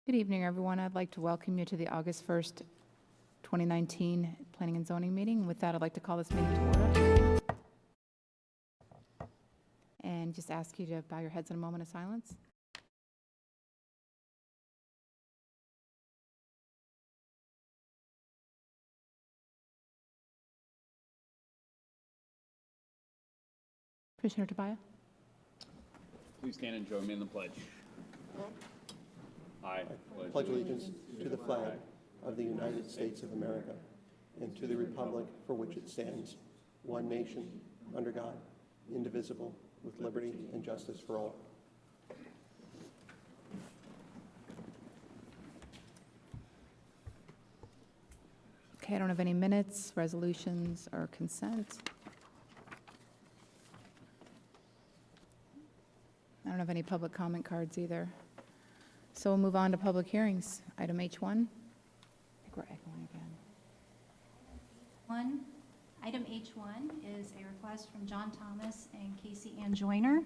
Good evening, everyone. I'd like to welcome you to the August 1st, 2019 Planning and Zoning meeting. With that, I'd like to call this meeting to order. And just ask you to bow your heads in a moment of silence. Commissioner Tobias? Please stand and join me in the pledge. I pledge allegiance to the flag of the United States of America and to the republic for which it stands, one nation, under God, indivisible, with liberty and justice for all. Okay, I don't have any minutes, resolutions, or consent. I don't have any public comment cards either. So we'll move on to public hearings. Item H1. I think we're echoing again. Item H1 is a request from John Thomas and Casey Ann Joyner.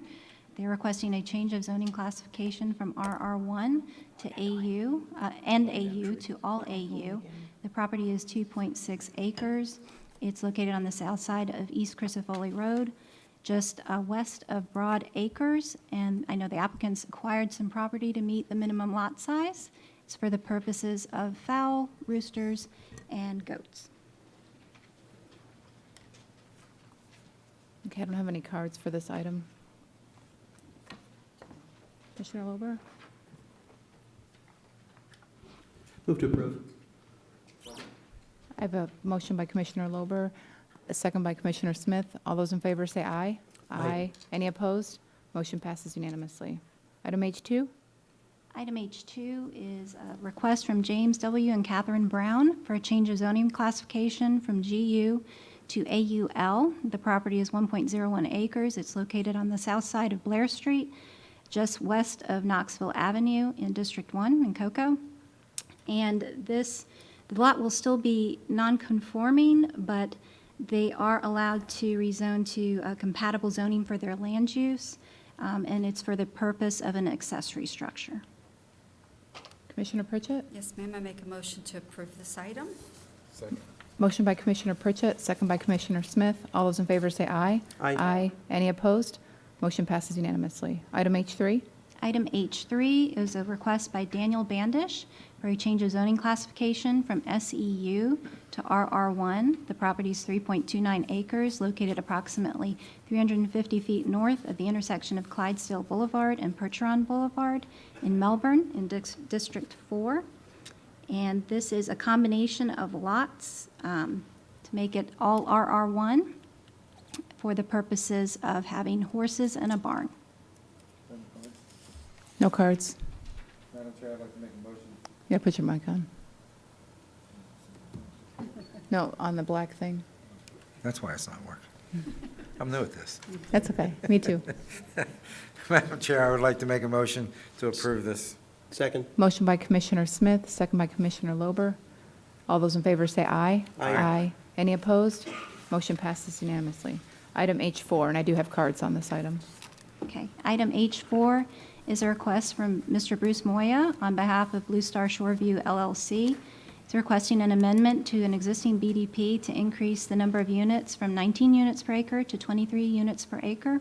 They're requesting a change of zoning classification from RR1 to AU, and AU to all AU. The property is 2.6 acres. It's located on the south side of East Crisafulli Road, just west of Broad Acres, and I know the applicants acquired some property to meet the minimum lot size. It's for the purposes of fowl, roosters, and goats. Okay, I don't have any cards for this item. Commissioner Lober? Move to approve. I have a motion by Commissioner Lober, a second by Commissioner Smith. All those in favor say aye. Aye. Any opposed? Motion passes unanimously. Item H2. Item H2 is a request from James W. and Catherine Brown for a change of zoning classification from GU to AUL. The property is 1.01 acres. It's located on the south side of Blair Street, just west of Knoxville Avenue in District 1 in Cocoa. And the lot will still be non-conforming, but they are allowed to rezone to compatible zoning for their land use, and it's for the purpose of an accessory structure. Commissioner Pritchett? Yes, ma'am. I make a motion to approve this item. second. Motion by Commissioner Pritchett, second by Commissioner Smith. All those in favor say aye. Aye. Any opposed? Motion passes unanimously. Item H3. Item H3 is a request by Daniel Bandish for a change of zoning classification from SEU to RR1. The property is 3.29 acres, located approximately 350 feet north of the intersection of Clydesdale Boulevard and Percheron Boulevard in Melbourne in District 4. And this is a combination of lots to make it all RR1 for the purposes of having horses and a barn. No cards. Madam Chair, I'd like to make a motion. You gotta put your mic on. No, on the black thing. That's why it's not working. I'm new at this. That's okay. Me too. Madam Chair, I would like to make a motion to approve this. Second. Motion by Commissioner Smith, second by Commissioner Lober. All those in favor say aye. Aye. Any opposed? Motion passes unanimously. Item H4, and I do have cards on this item. Okay. Item H4 is a request from Mr. Bruce Moya on behalf of Blue Star Shoreview LLC. He's requesting an amendment to an existing BDP to increase the number of units from 19 units per acre to 23 units per acre,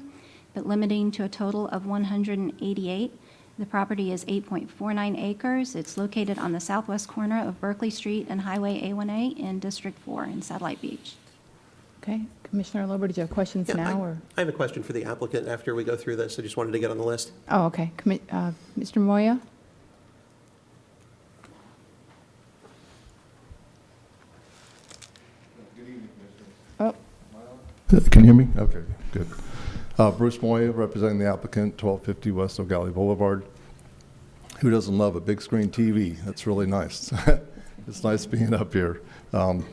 but limiting to a total of 188. The property is 8.49 acres. It's located on the southwest corner of Berkeley Street and Highway A1A in District 4 in Satellite Beach. Okay, Commissioner Lober, did you have questions Yeah, now, or? I have a question for the applicant after we go through this. I just wanted to get on the list. Oh, okay. Mr. Moya? Good evening, Oh, Can you hear me? Okay, good. Bruce Moya, representing the applicant, 1250 West O'Galley Boulevard. Who doesn't love a big screen TV? That's really nice. It's nice being up here, and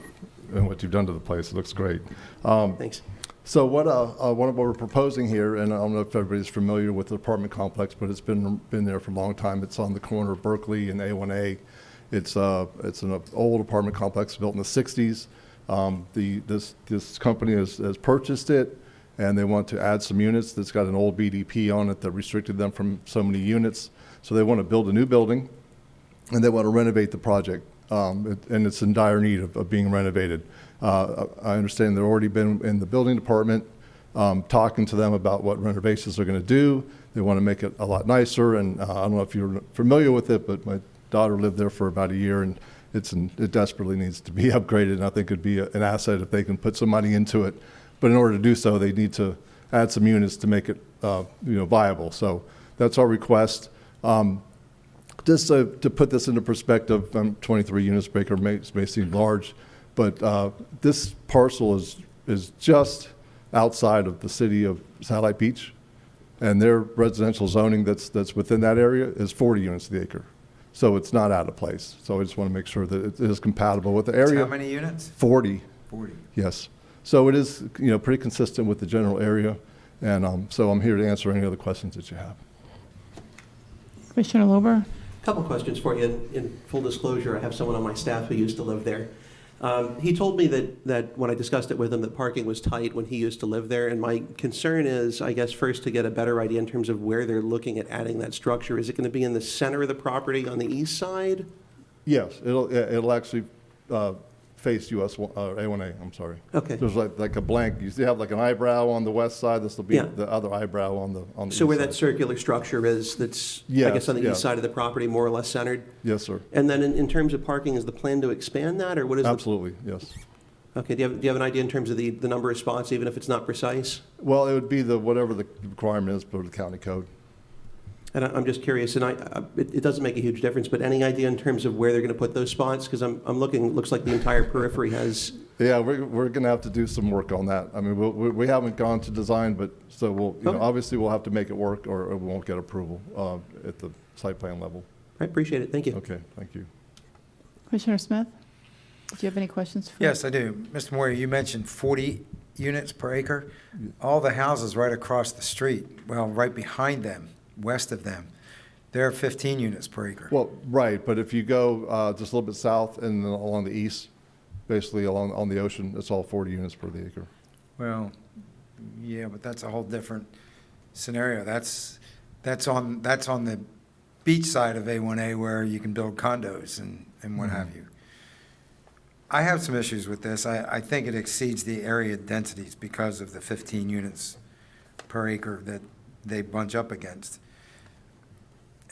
what you've done to the place. It looks great. Thanks. So what we're proposing here, and I don't know if everybody's familiar with the apartment complex, but it's been there for a long time. It's on the corner of Berkeley and A1A. It's an old apartment complex built in the 60s. This company has purchased it, and they want to add some units that's got an old BDP on it that restricted them from so many units. So they want to build a new building, and they want to renovate the project, and it's in dire need of being renovated. I understand they've already been in the building department, talking to them about what renovations they're going to do. They want to make it a lot nicer, and I don't know if you're familiar with it, but my daughter lived there for about a year, and it desperately needs to be upgraded, and I think it'd be an asset if they can put some money into it. But in order to do so, they need to add some units to make it viable. So that's our request. Just to put this into perspective, 23 units per acre may seem large, but this parcel is just outside of the city of Satellite Beach, and their residential zoning that's within that area is 40 units the acre. So it's not out of place. So I just want to make sure that it is compatible with the area. How many units? 40. 40. Yes. So it is, pretty consistent with the general area, and so I'm here to answer any other questions that you have. Commissioner Lober? Couple questions for you. In full disclosure, I have someone on my staff who used to live there. He told me that when I discussed it with him, that parking was tight when he used to live there. And my concern is, I guess, first to get a better idea in terms of where they're looking at adding that structure. Is it going to be in the center of the property on the east side? Yes, it'll actually face US A1A, I'm sorry. Okay. There's like a blank, you have like an eyebrow on the west side, this will be Yeah. the other eyebrow on the east So where side. that circular structure is, that's, I Yes, guess, on the yeah. east side of the property, more or less centered? Yes, sir. And then in terms of parking, is the plan to expand that, or what is the? Absolutely, yes. Okay, do you have an idea in terms of the number of spots, even if it's not precise? Well, it would be whatever the requirement is for the county code. And I'm just curious, and it doesn't make a huge difference, but any idea in terms of where they're going to put those spots? Because I'm looking, it looks like the entire periphery has. Yeah, we're going to have to do some work on that. I mean, we haven't gone to design, but so we'll, Okay. obviously we'll have to make it work or we won't get approval at the site plan level. I appreciate it, thank you. Okay, thank you. Commissioner Smith? Do you have any questions? Yes, I do. Mr. Moyer, you mentioned 40 units per acre. All the houses right across the street, well, right behind them, west of them, they're 15 units per acre. Well, right, but if you go just a little bit south and then along the east, basically on the ocean, it's all 40 units per the acre. Well, yeah, but that's a whole different scenario. That's on the beach side of A1A where you can build condos and what have you. I have some issues with this. I think it exceeds the area densities because of the 15 units per acre that they bunch up against.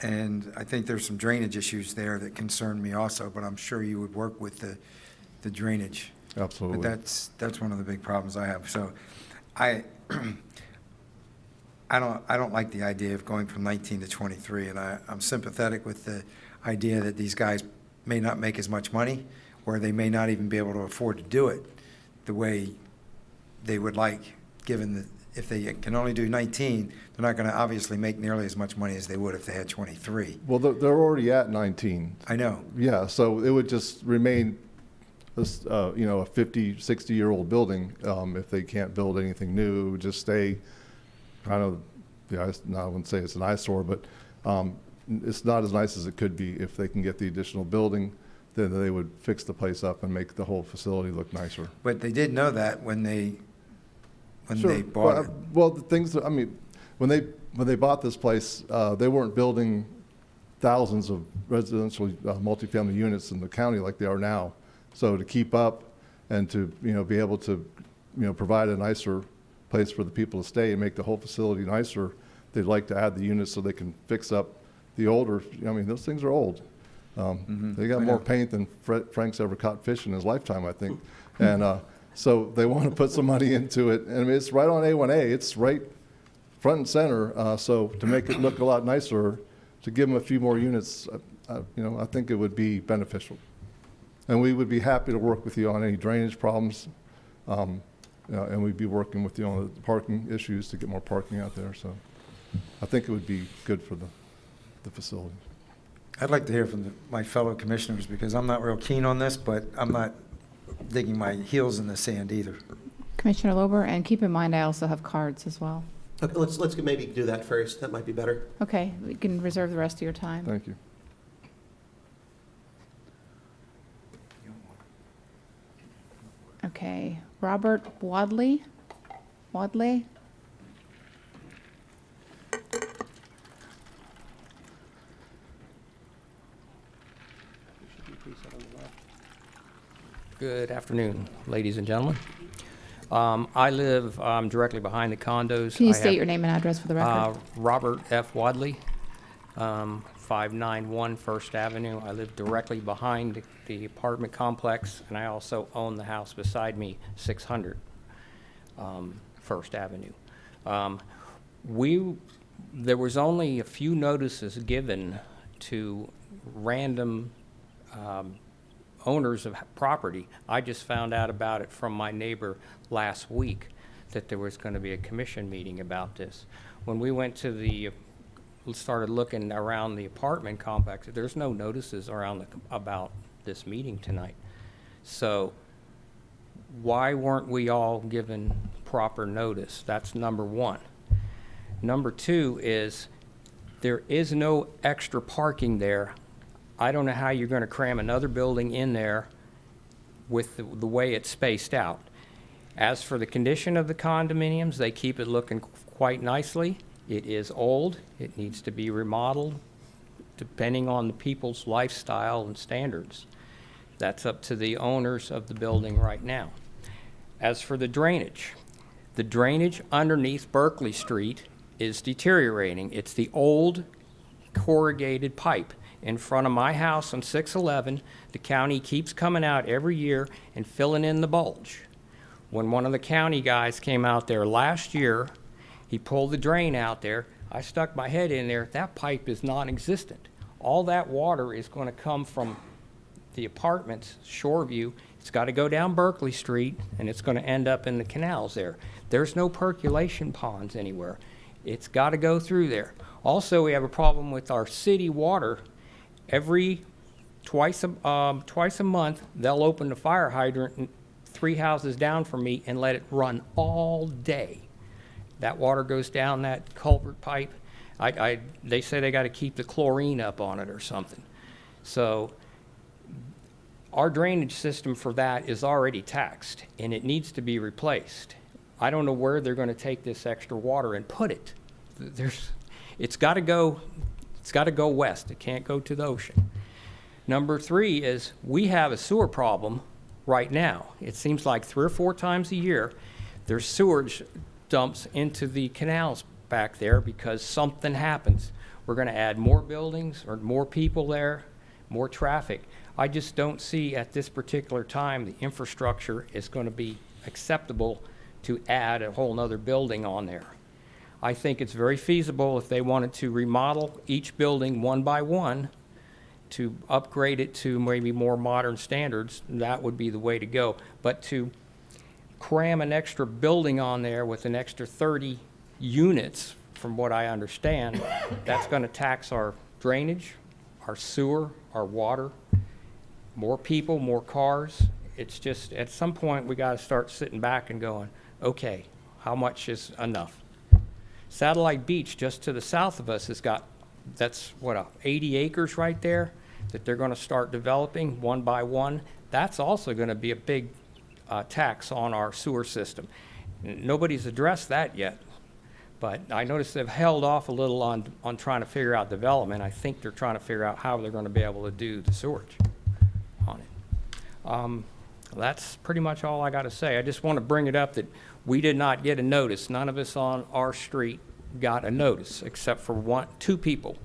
And I think there's some drainage issues there that concern me also, but I'm sure you would work with the drainage. Absolutely. But that's one of the big problems I have. So I don't like the idea of going from 19 to 23, and I'm sympathetic with the idea that these guys may not make as much money, or they may not even be able to afford to do it the way they would like, given that if they can only do 19, they're not going to obviously make nearly as much money as they would if they had 23. Well, they're already at 19. I know. Yeah, so it would just remain, a 50, 60-year-old building. If they can't build anything new, it would just stay kind of, I wouldn't say it's an eyesore, but it's not as nice as it could be. If they can get the additional building, then they would fix the place up and make the whole facility look nicer. But they did know that when they Sure. bought it. Well, the things that, I mean, when they bought this place, they weren't building thousands of residential multifamily units in the county like they are now. So to keep up and to, be able to, provide a nicer place for the people to stay and make the whole facility nicer, they'd like to add the units so they can fix up the older, those things are old. They got I more know. paint than Frank's ever caught fish in his lifetime, I think. And so they want to put some money into it. And I mean, it's right on A1A. It's right front and center. So to make it look a lot nicer, to give them a few more units, I think it would be beneficial. And we would be happy to work with you on any drainage problems. And we'd be working with you on the parking issues to get more parking out there. So I think it would be good for the facility. I'd like to hear from my fellow commissioners, because I'm not real keen on this, but I'm not digging my heels in the sand either. Commissioner Lober, and keep in mind, I also have cards as well. Okay, let's maybe do that first, that might be better. Okay, we can reserve the rest of your time. Thank you. Okay, Robert Wadley? Wadley? Good afternoon, ladies and gentlemen. I live directly behind the condos. Can you I state have, your name and address for the record? Robert F. Wadley, 591 First Avenue. I live directly behind the apartment complex, and I also own the house beside me, 600 First Avenue. There was only a few notices given to random owners of property. I just found out about it from my neighbor last week, that there was going to be a commission meeting about this. When we went to started looking around the apartment complex, there's no notices about this meeting tonight. So why weren't we all given proper notice? That's number one. Number two is there is no extra parking there. I don't know how you're going to cram another building in there with the way it's spaced out. As for the condition of the condominiums, they keep it looking quite nicely. It is old. It needs to be remodeled depending on the people's lifestyle and standards. That's up to the owners of the building right now. As for the drainage underneath Berkeley Street is deteriorating. It's the old corrugated pipe. In front of my house on 611, the county keeps coming out every year and filling in the bulge. When one of the county guys came out there last year, he pulled the drain out there. I stuck my head in there. That pipe is non-existent. All that water is going to come from the apartments, Shoreview. It's got to go down Berkeley Street, and it's going to end up in the canals there. There's no percolation ponds anywhere. It's got to go through there. Also, we have a problem with our city water. Twice a month, they'll open the fire hydrant 3 houses down from me and let it run all day. That water goes down that culvert pipe. They say they got to keep the chlorine up on it or something. So our drainage system for that is already taxed, and it needs to be replaced. I don't know where they're going to take this extra water and put it. It's got to go west. It can't go to the ocean. Number three is we have a sewer problem right now. It seems like 3 or 4 times a year there's sewage dumps into the canals back there because something happens. We're going to add more buildings or more people there, more traffic. I just don't see at this particular time the infrastructure is going to be acceptable to add a whole nother building on there. I think it's very feasible if they wanted to remodel each building one by one to upgrade it to maybe more modern standards, that would be the way to go. But to cram an extra building on there with an extra 30 units, from what I understand, that's going to tax our drainage, our sewer, our water, more people, more cars. It's just, at some point, we got to start sitting back and going, okay, how much is enough? Satellite Beach, just to the south of us, that's 80 acres right there that they're going to start developing one by one. That's also going to be a big tax on our sewer system. Nobody's addressed that yet, but I noticed they've held off a little on trying to figure out development. I think they're trying to figure out how they're going to be able to do the sewerage on it. That's pretty much all I got to say. I just want to bring it up that we did not get a notice. None of us on our street got a notice except for 2 people.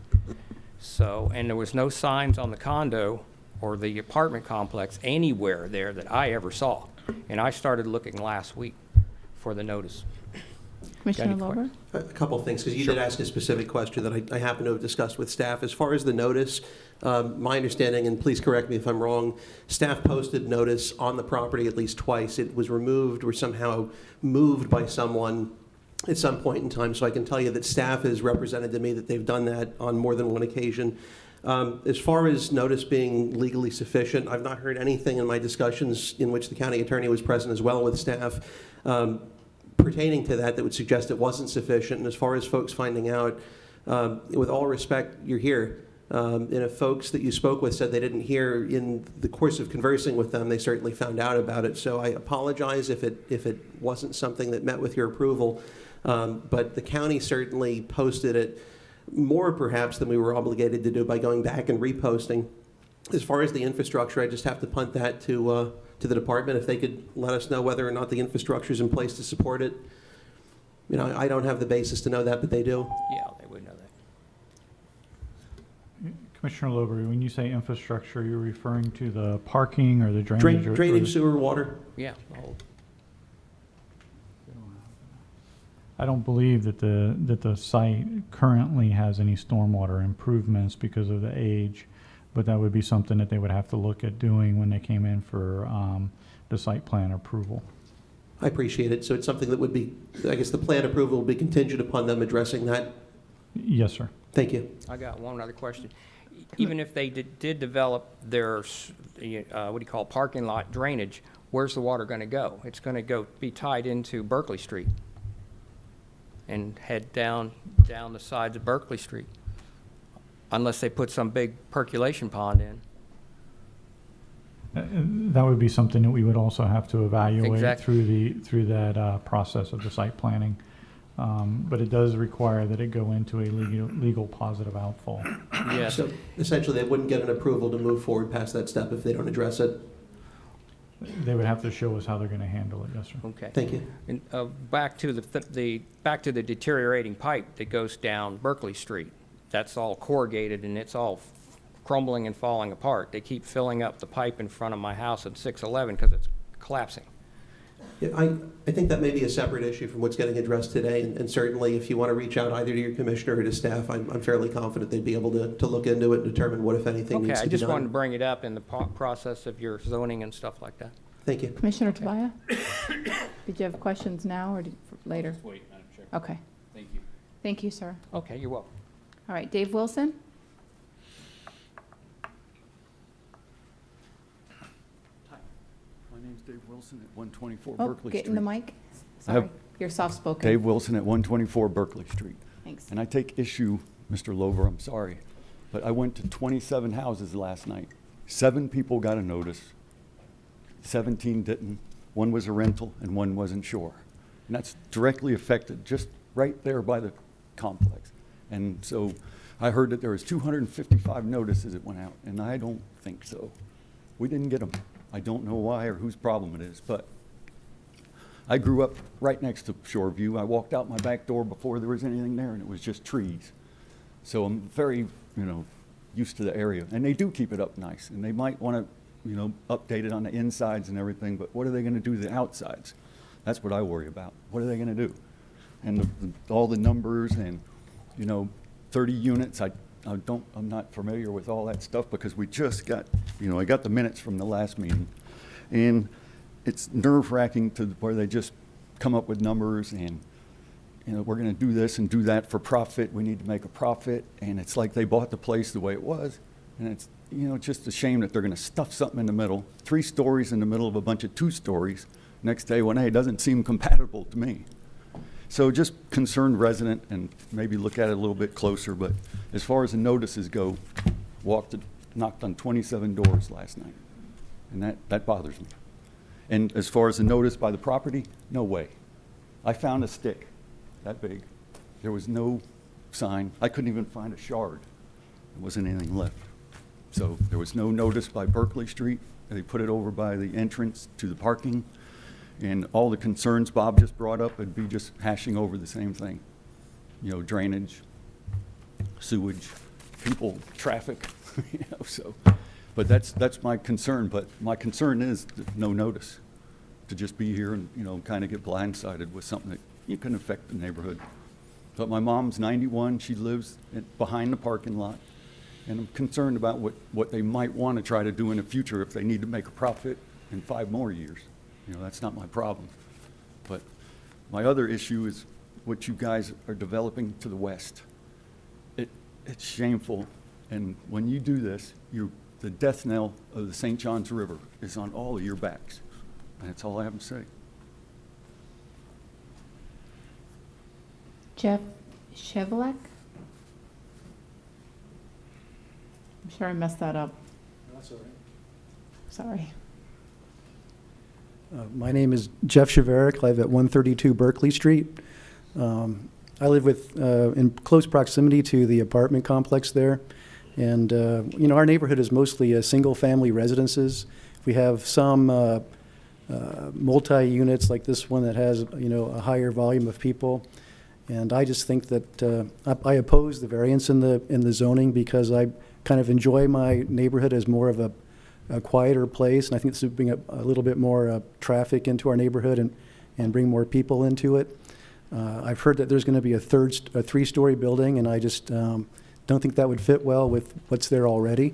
So, and there was no signs on the condo or the apartment complex anywhere there that I ever saw. And I started looking last week for the notice. Commissioner Got any Lober? A couple of things, because you did ask a specific question that I happen to have discussed with staff. As far as the notice, my understanding, and please correct me if I'm wrong, staff posted notice on the property at least twice. It was removed or somehow moved by someone at some point in time. So I can tell you that staff has represented to me that they've done that on more than one occasion. As far as notice being legally sufficient, I've not heard anything in my discussions in which the county attorney was present as well with staff pertaining to that would suggest it wasn't sufficient. And as far as folks finding out, with all respect, you're here. And if folks that you spoke with said they didn't hear in the course of conversing with them, they certainly found out about it. So I apologize if it wasn't something that met with your approval. But the county certainly posted it more perhaps than we were obligated to do by going back and reposting. As far as the infrastructure, I just have to punt that to to the department, if they could let us know whether or not the infrastructure is in place to support it. You know, I don't have the basis to know that, but they do. Yeah, they would know that. Commissioner Lovery, when you say infrastructure, you're referring to the parking or the drainage? or- Drainage, sewer, water. Yeah, the whole, I don't believe that the site currently has any stormwater improvements because of the age, but that would be something that they would have to look at doing when they came in for the site plan approval. I appreciate it. So it's something that would be, I guess the plan approval will be contingent upon them addressing that. Yes, sir. Thank you. I got one other question. Even if they did develop their, what do you call, parking lot drainage, where's the water going to go? It's going to be tied into Berkeley Street and head down the sides of Berkeley Street, unless they put some big percolation pond in. That would be something that we would also have to evaluate Exactly. through that process of the site planning. But it does require that it go into a legal positive outfall. Yes. So essentially, they wouldn't get an approval to move forward past that step if they don't address it. They would have to show us how they're going to handle it, yes, sir. Okay. Thank you. And back to the deteriorating pipe that goes down Berkeley Street. That's all corrugated and it's all crumbling and falling apart. They keep filling up the pipe in front of my house at 611 because it's collapsing. Yeah, I think that may be a separate issue from what's getting addressed today, and certainly if you want to reach out either to your commissioner or to staff, I'm fairly confident they'd be able to look into it and determine what, if anything, Okay, needs I to be just wanted to done. bring it up in the process of your zoning and stuff like that. Thank you. Commissioner Tobias? Did you have questions now or later? Wait, Madam Chair. Okay. Thank you. Thank you, sir. Okay, you're welcome. All right, Dave Wilson? My name's Dave Wilson at 124 Oh, Berkeley get in the Street. mic. I have- Sorry, you're soft-spoken. Dave Wilson at 124 Berkeley Street. Thanks. And I take issue, Mr. Lover, I'm sorry, but I went to 27 houses last night. 7 people got a notice, 17 didn't. 1 was a rental and 1 wasn't sure. And that's directly affected just right there by the complex. And so I heard that there was 255 notices that went out, and I don't think so. We didn't get them. I don't know why or whose problem it is, but I grew up right next to Shoreview. I walked out my back door before there was anything there, and it was just trees. So I'm very, used to the area. And they do keep it up nice, and they might want to, update it on the insides and everything, but what are they going to do to the outsides? That's what I worry about. What are they going to do? And all the numbers and, 30 units, I'm not familiar with all that stuff because we just got, I got the minutes from the last meeting. And it's nerve-wracking to where they just come up with numbers and, we're going to do this and do that for profit. We need to make a profit. And it's like they bought the place the way it was. And it's, just a shame that they're going to stuff something in the middle, 3 stories in the middle of a bunch of 2 stories next to A1A. It doesn't seem compatible to me. So just concerned resident and maybe look at it a little bit closer. But as far as the notices go, knocked on 27 doors last night. And that bothers me. And as far as the notice by the property, no way. I found a stick that big. There was no sign. I couldn't even find a shard. There wasn't anything left. So there was no notice by Berkeley Street. They put it over by the entrance to the parking. And all the concerns Bob just brought up would be just hashing over the same thing. Drainage, sewage, people, traffic, so. But that's my concern. But my concern is no notice, to just be here and, kind of get blindsided with something that you can affect the neighborhood. But my mom's 91. She lives behind the parking lot. And I'm concerned about what they might want to try to do in the future if they need to make a profit in 5 more years. That's not my problem. But my other issue is what you guys are developing to the west. It's shameful. And when you do this, the death knell of the St. Johns River is on all of your backs. And that's all I have to say. Jeff Chevelek? I'm sure I messed that up. That's all right. Sorry. My name is Jeff Cheverek. I live at 132 Berkeley Street. I live in close proximity to the apartment complex there. And, our neighborhood is mostly single-family residences. We have some multi-units like this one that has, a higher volume of people. And I just think that I oppose the variance in the zoning because I kind of enjoy my neighborhood as more of a quieter place. And I think this would bring a little bit more traffic into our neighborhood and bring more people into it. I've heard that there's going to be a 3-story building, and I just don't think that would fit well with what's there already.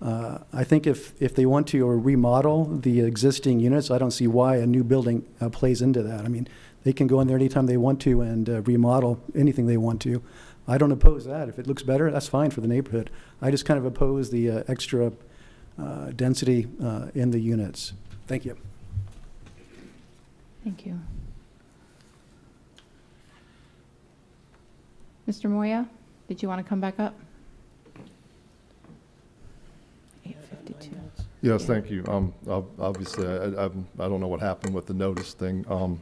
I think if they want to remodel the existing units, I don't see why a new building plays into that. I mean, they can go in there anytime they want to and remodel anything they want to. I don't oppose that. If it looks better, that's fine for the neighborhood. I just kind of oppose the extra density in the units. Thank you. Thank you. Mr. Moya, did you want to come back up? 8:52. Yes, thank you. Obviously, I don't know what happened with the notice thing. That's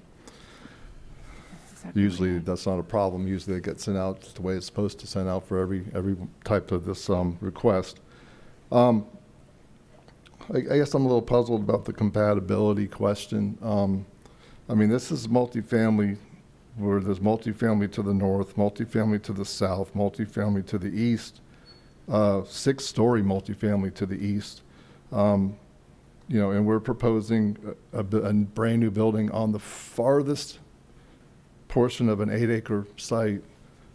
exactly what Usually, I had. that's not a problem. Usually, it gets sent out the way it's supposed to send out for every type of this request. I guess I'm a little puzzled about the compatibility question. I mean, this is multifamily, where there's multifamily to the north, multifamily to the south, multifamily to the east, 6-story multifamily to the east. And we're proposing a brand-new building on the farthest portion of an 8-acre site,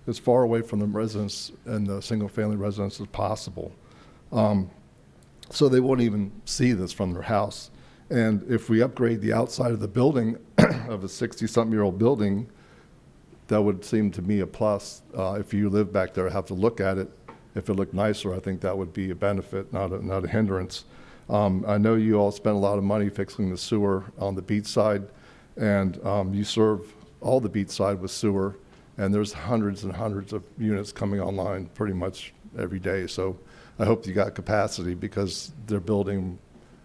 as far away from the residents and the single-family residents as possible. So they won't even see this from their house. And if we upgrade the outside of the building of a 60-something-year-old building, that would seem to me a plus. If you live back there, I have to look at it. If it looked nicer, I think that would be a benefit, not a hindrance. I know you all spent a lot of money fixing the sewer on the beach side, and you serve all the beach side with sewer, and there's hundreds and hundreds of units coming online pretty much every day. So I hope you got capacity, because they're building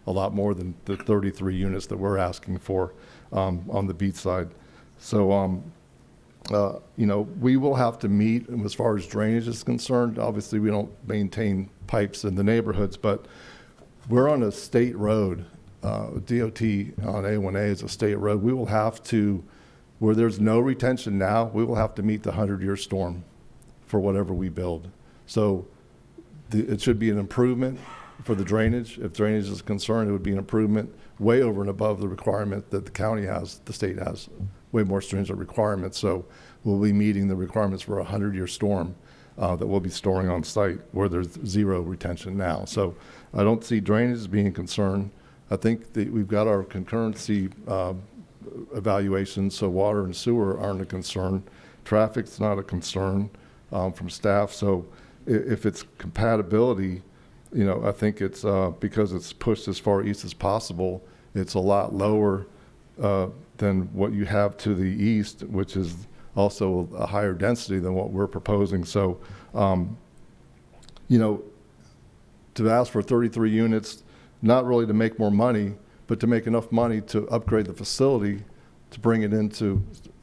a lot more than the 33 units that we're asking for on the beach side. So, we will have to meet, and as far as drainage is concerned, obviously we don't maintain pipes in the neighborhoods, but we're on a state road. DOT on A1A is a state road. We will have to, where there's no retention now, we will have to meet the 100-year storm for whatever we build. So it should be an improvement for the drainage. If drainage is concerned, it would be an improvement way over and above the requirement that the county has, the state has, way more stringent requirements. So we'll be meeting the requirements for a 100-year storm that we'll be storing on site, where there's zero retention now. So I don't see drainage as being a concern. I think that we've got our concurrency evaluations, so water and sewer aren't a concern. Traffic's not a concern from staff. So if it's compatibility, I think it's because it's pushed as far east as possible, it's a lot lower than what you have to the east, which is also a higher density than what we're proposing. So, to ask for 33 units, not really to make more money, but to make enough money to upgrade the facility to bring it into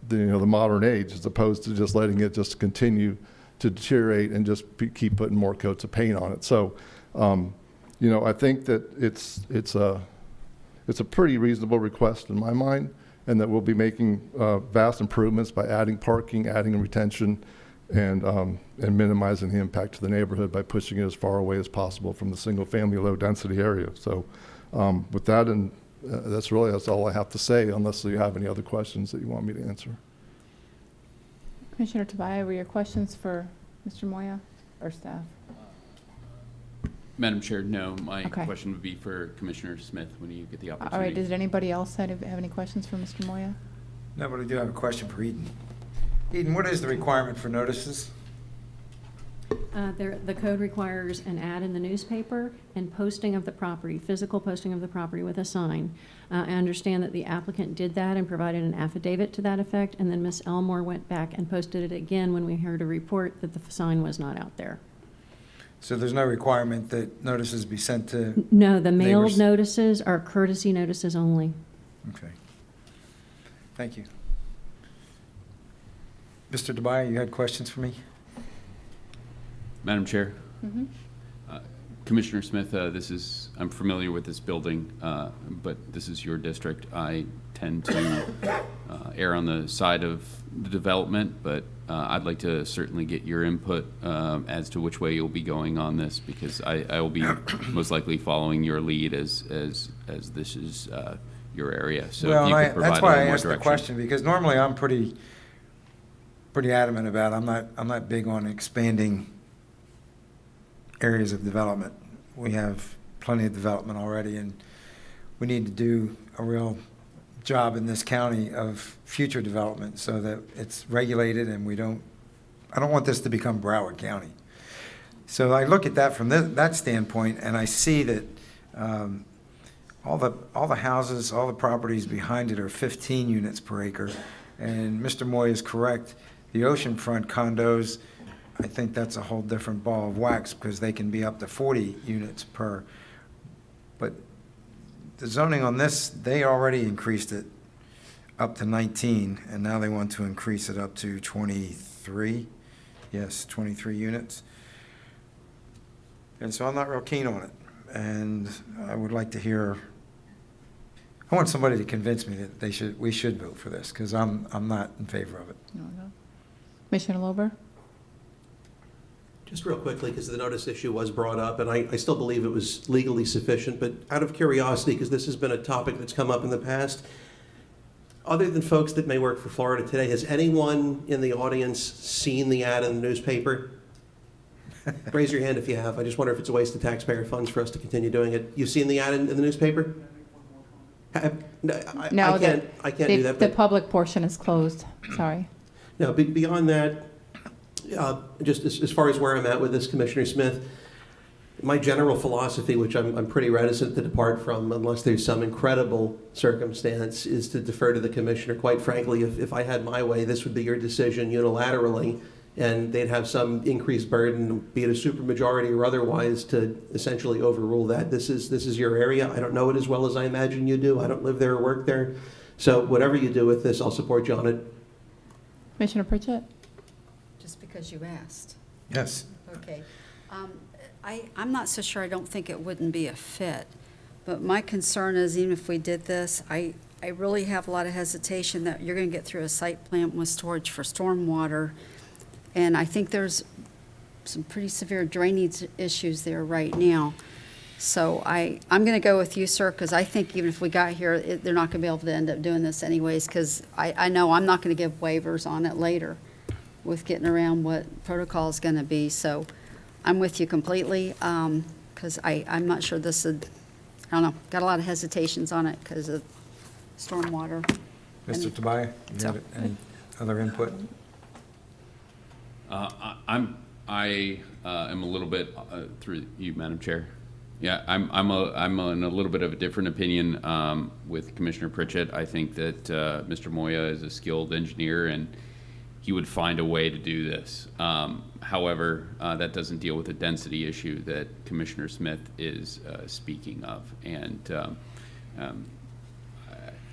the modern age, as opposed to just letting it just continue to deteriorate and just keep putting more coats of paint on it. So, I think that it's a pretty reasonable request in my mind, and that we'll be making vast improvements by adding parking, adding retention, and minimizing the impact to the neighborhood by pushing it as far away as possible from the single-family, low-density area. So, with that, and that's all I have to say, unless you have any other questions that you want me to answer. Commissioner Tobias, were your questions for Mr. Moya or staff? Madam Chair, no, my Okay. question would be for Commissioner Smith when you get the opportunity. All right, does anybody else have any questions for Mr. Moya? No, but I do have a question for Eden. Eden, what is the requirement for notices? The code requires an ad in the newspaper and posting of the property, physical posting of the property with a sign. I understand that the applicant did that and provided an affidavit to that effect, and then Ms. Elmore went back and posted it again when we heard a report that the sign was not out there. So there's no requirement that notices be sent to? No, the mailed Neighbors. notices are courtesy notices only. Okay. Thank you. Mr. Tobias, you had questions for me? Madam Chair, Mm-hmm. Commissioner Smith, I'm familiar with this building, but this is your district. I tend to err on the side of the development, but I'd like to certainly get your input as to which way you'll be going on this, because I will be most likely following your lead as this is your area. So if you could provide that's a why little I more asked the direction. question, because normally I'm pretty adamant about, I'm not big on expanding areas of development. We have plenty of development already, and we need to do a real job in this county of future development so that it's regulated, and I don't want this to become Broward County. So I look at that from that standpoint, and I see that all the houses, all the properties behind it are 15 units per acre. And Mr. Moy is correct. The oceanfront condos, I think that's a whole different ball of wax, because they can be up to 40 units per. But the zoning on this, they already increased it up to 19, and now they want to increase it up to 23. Yes, 23 units. And so I'm not real keen on it. And I would like to hear, I want somebody to convince me that we should vote for this, because I'm not in favor of it. You wanna go? Commissioner Lober? Just real quickly, because the notice issue was brought up, and I still believe it was legally sufficient, but out of curiosity, because this has been a topic that's come up in the past, other than folks that may work for Florida Today, has anyone in the audience seen the ad in the newspaper? Raise your hand if you have. I just wonder if it's a waste of taxpayer funds for us to continue doing it. You've seen the ad in the newspaper? No, I can't do that. The but- public portion is closed. Sorry. No, beyond that, just as far as where I'm at with this, Commissioner Smith, my general philosophy, which I'm pretty reticent to depart from unless there's some incredible circumstance, is to defer to the commissioner. Quite frankly, if I had my way, this would be your decision unilaterally, and they'd have some increased burden, be it a supermajority or otherwise, to essentially overrule that. This is your area. I don't know it as well as I imagine you do. I don't live there or work there. So whatever you do with this, I'll support you on it. Commissioner Pritchett? Just because you asked. Yes. Okay. I'm not so sure, I don't think it wouldn't be a fit, but my concern is even if we did this, I really have a lot of hesitation that you're going to get through a site plan with storage for stormwater, and I think there's some pretty severe drainage issues there right now. So I'm going to go with you, sir, because I think even if we got here, they're not going to be able to end up doing this anyways, because I know I'm not going to give waivers on it later with getting around what protocol is going to be. So I'm with you completely, because I'm not sure this would, I don't know, got a lot of hesitations on it because of stormwater. Mr. Tobias, you have any other input? I am a little bit through you, Madam Chair. Yeah, I'm in a little bit of a different opinion with Commissioner Pritchett. I think that Mr. Moya is a skilled engineer and he would find a way to do this. However, that doesn't deal with the density issue that Commissioner Smith is speaking of, and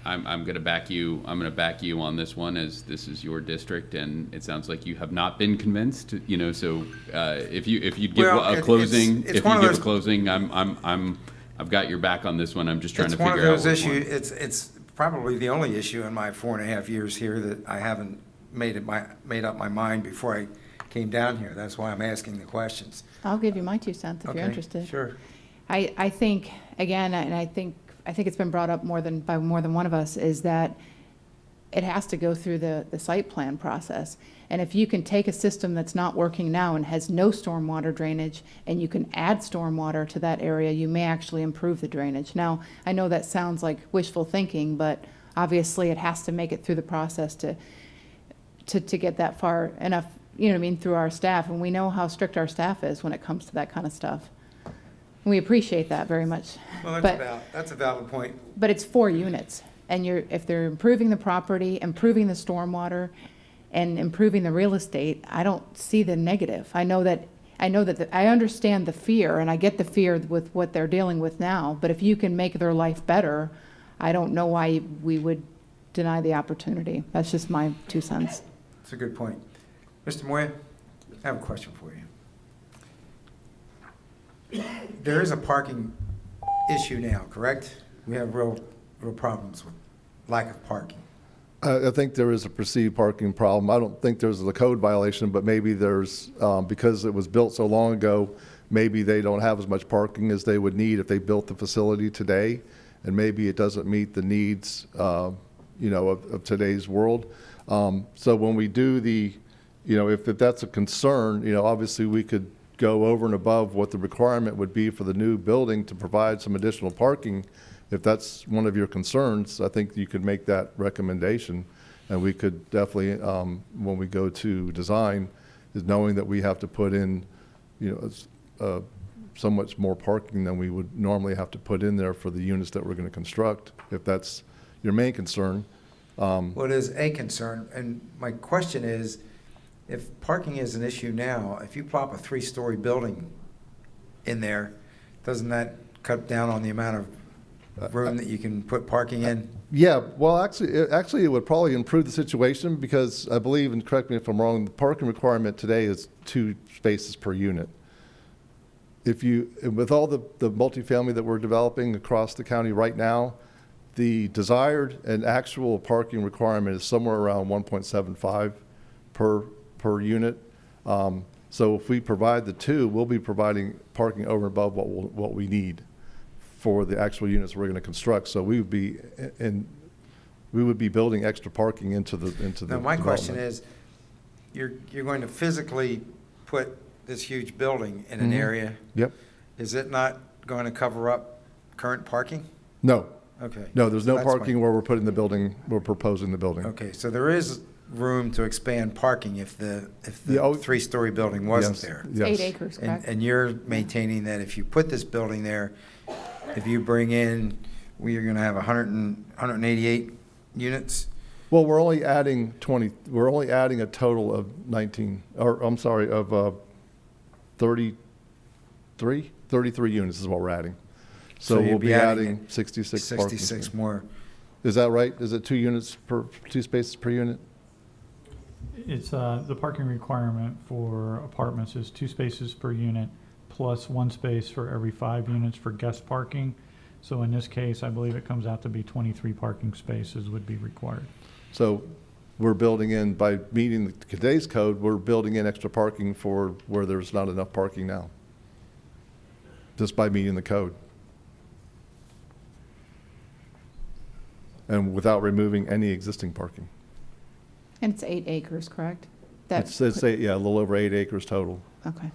I'm going to back you. I'm going to back you on this one, as this is your district, and it sounds like you have not been convinced. You know, so if you'd give a closing, if you give a closing, I've got your back on this one. I'm just trying to figure out. It's one of those issues. It's probably the only issue in my 4.5 years here that I haven't made up my mind before I came down here. That's why I'm asking the questions. I'll give you my 2 cents if you're interested. Sure. I think, again, and I think it's been brought up by more than one of us, is that it has to go through the site plan process. And if you can take a system that's not working now and has no stormwater drainage, and you can add stormwater to that area, you may actually improve the drainage. Now, I know that sounds like wishful thinking, but obviously it has to make it through the process to get that far enough, you know what I mean, through our staff. And we know how strict our staff is when it comes to that kind of stuff. And we appreciate that very much. Well, that's a valid point. But it's 4 units, and if they're improving the property, improving the stormwater, and improving the real estate, I don't see the negative. I understand the fear, and I get the fear with what they're dealing with now, but if you can make their life better, I don't know why we would deny the opportunity. That's just my 2 cents. That's a good point. Mr. Moya, I have a question for you. there is a parking issue now, correct? We have real problems with lack of parking. I think there is a perceived parking problem. I don't think there's a code violation, but maybe there's, because it was built so long ago, maybe they don't have as much parking as they would need if they built the facility today, and maybe it doesn't meet the needs, of today's world. So when we do if that's a concern, obviously we could go over and above what the requirement would be for the new building to provide some additional parking. If that's one of your concerns, I think you could make that recommendation. And we could definitely, when we go to design, is knowing that we have to put in, so much more parking than we would normally have to put in there for the units that we're going to construct, if that's your main concern. Well, it is a concern, and my question is, if parking is an issue now, if you plop a 3-story building in there, doesn't that cut down on the amount of room that you can put parking in? Yeah, well, actually, it would probably improve the situation because I believe, and correct me if I'm wrong, the parking requirement today is 2 spaces per unit. With all the multifamily that we're developing across the county right now, the desired and actual parking requirement is somewhere around 1.75 per unit. So if we provide the 2, we'll be providing parking over and above what we need for the actual units we're going to construct. So we would be building extra parking into the Now, my question is, you're going to physically put this huge building in an area. Yep. Is it not going to cover up current parking? No. Okay. No, there's no That's my- parking where we're putting the building, we're proposing the building. Okay, so there is room to expand parking if the Yeah, 3-story building wasn't Yes, there. It's yes. 8 acres, correct? And you're maintaining that if you put this building there, if you bring in, we are going to have 188 units? Well, we're only adding a total of 33 units is what we're adding. So you'd we'll be be adding adding 66 parking. 66 more. Is that right? Is it 2 spaces per unit? It's, the parking requirement for apartments is 2 spaces per unit plus 1 space for every 5 units for guest parking. So in this case, I believe it comes out to be 23 parking spaces would be required. So we're building in, by meeting today's code, we're building in extra parking for where there's not enough parking now, just by meeting the code. And without removing any existing parking. And it's 8 acres, correct? It's a little over 8 acres total. Okay.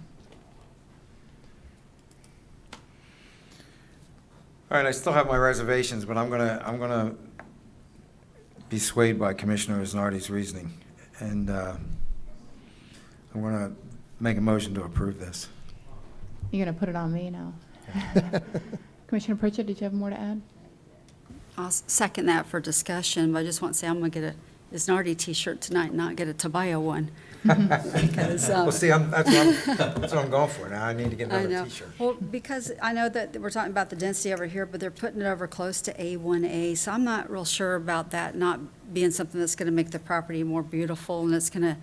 All right, I still have my reservations, but I'm gonna be swayed by Commissioner Isnardi's reasoning, and I'm gonna make a motion to approve this. You're going to put it on me now. Commissioner Pritchett, did you have more to add? I'll second that for discussion, but I just want to say I'm going to get a Isnardi t-shirt tonight and not get a Tobias one. Because, Well, see, that's what I'm going for now. I need to get I another know. T-shirt. Well, because I know that we're talking about the density over here, but they're putting it over close to A1A, so I'm not real sure about that not being something that's going to make the property more beautiful and it's going to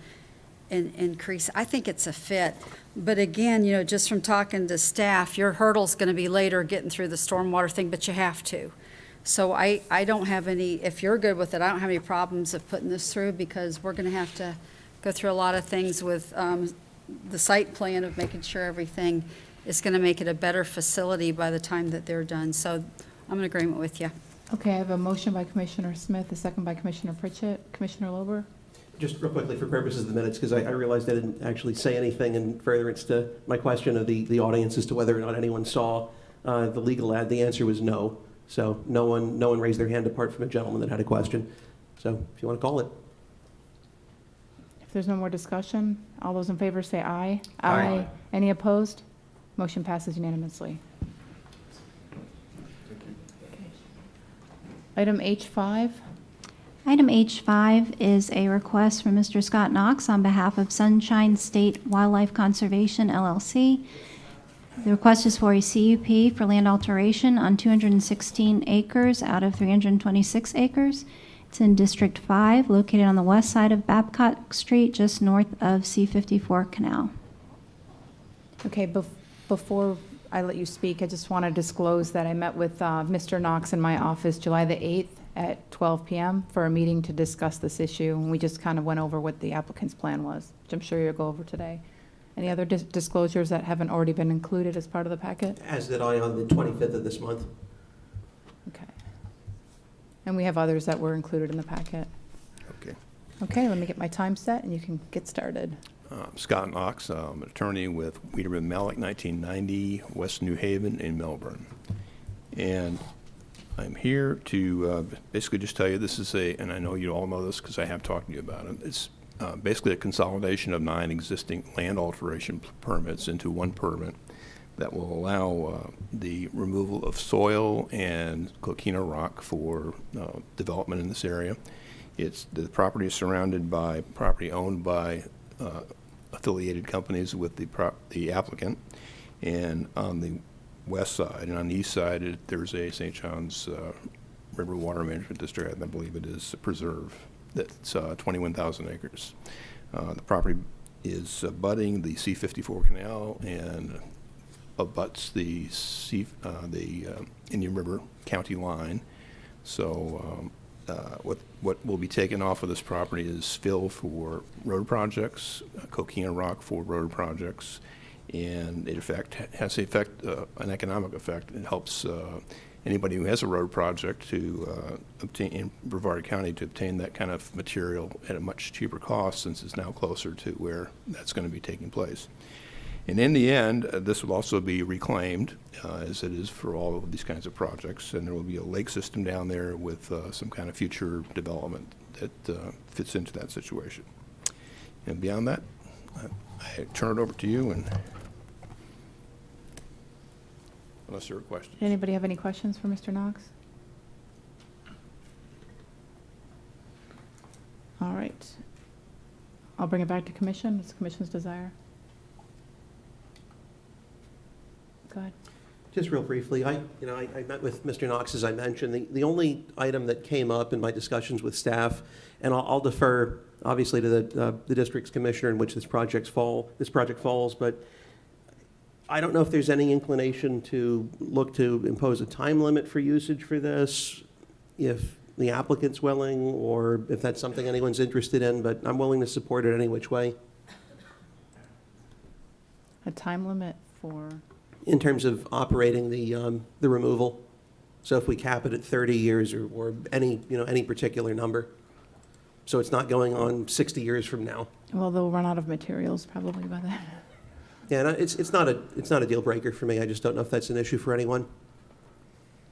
increase. I think it's a fit. But again, just from talking to staff, your hurdle's going to be later getting through the stormwater thing, but you have to. So I don't have any, if you're good with it, I don't have any problems of putting this through because we're going to have to go through a lot of things with the site plan of making sure everything is going to make it a better facility by the time that they're done. So I'm in agreement with you. Okay, I have a motion by Commissioner Smith, a second by Commissioner Pritchett. Commissioner Lober? Just real quickly for purposes of the minutes, because I realized I didn't actually say anything in furtherance to my question of the audience as to whether or not anyone saw the legal ad. The answer was no. So no one raised their hand apart from a gentleman that had a question. So if you want to call it. If there's no more discussion, all those in favor say aye. Aye. Any opposed? Motion passes unanimously. Item H5. Item H5 is a request from Mr. Scott Knox on behalf of Sunshine State Wildlife Conservation, LLC. The request is for a CUP for land alteration on 216 acres out of 326 acres. It's in District 5, located on the west side of Babcock Street, just north of C-54 Canal. Okay, before I let you speak, I just want to disclose that I met with Mr. Knox in my office July the 8th at 12 p.m. for a meeting to discuss this issue, and we just kind of went over what the applicant's plan was, which I'm sure you'll go over today. Any other disclosures that haven't already been included as part of the packet? As did I on the 25th of this month. Okay. And we have others that were included in the packet. Okay. Okay, let me get my time set, and you can get started. Scott Knox, I'm an attorney with Wiedemann Malik, 1990, West New Haven in Melbourne. And I'm here to basically just tell you this is and I know you all know this because I have talked to you about it, it's basically a consolidation of 9 existing land alteration permits into one permit that will allow the removal of soil and coquina rock for development in this area. The property is surrounded by property owned by affiliated companies with the applicant, and on the west side and on the east side there's a St. John's River Water Management District, I believe it is, a preserve that's 21,000 acres. The property is abutting the C-54 canal and abuts the Indian River County line. So what will be taken off of this property is fill for road projects, coquina rock for road projects, and it has an economic effect. It helps anybody who has a road project to obtain in Brevard County to obtain that kind of material at a much cheaper cost, since it's now closer to where that's going to be taking place. And in the end, this will also be reclaimed, as it is for all of these kinds of projects, and there will be a lake system down there with some kind of future development that fits into that situation. And beyond that, I turn it over to you, and unless there are questions. Anybody have any questions for Mr. Knox? All right. I'll bring it back to commission. It's the commission's desire. Go ahead. Just real briefly, I met with Mr. Knox, as I mentioned. The only item that came up in my discussions with staff, and I'll defer obviously to the district's commissioner in which this project falls, but I don't know if there's any inclination to look to impose a time limit for usage for this, if the applicant's willing, or if that's something anyone's interested in, but I'm willing to support it any which way. A time limit for? In terms of operating the removal. So if we cap it at 30 years or any particular number. So it's not going on 60 years from now. Well, they'll run out of materials probably by then. Yeah, and it's not a deal breaker for me. I just don't know if that's an issue for anyone.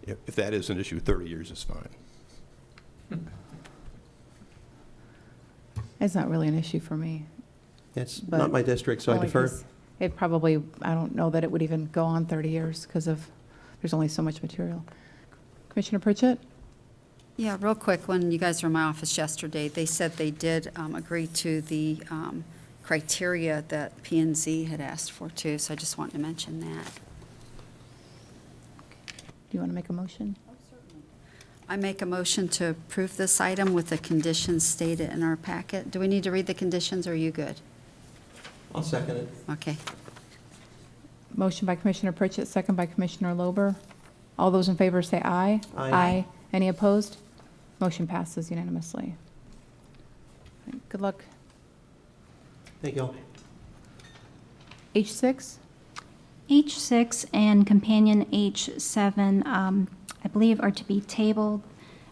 If that is an issue, 30 years is fine. It's not really an issue for me. It's But not my district, so I only defer. 'cause It probably, I don't know that it would even go on 30 years because there's only so much material. Commissioner Pritchett? Yeah, real quick, when you guys were in my office yesterday, they said they did agree to the criteria that P&Z had asked for too, so I just wanted to mention that. Do you want to make a motion? I make a motion to approve this item with the conditions stated in our packet. Do we need to read the conditions, or are you good? I'll second it. Okay. Motion by Commissioner Pritchett, second by Commissioner Lober. All those in favor say aye. Aye. Any opposed? Motion passes unanimously. Good luck. Thank you all. H6? H6 and companion H7, I believe, are to be tabled.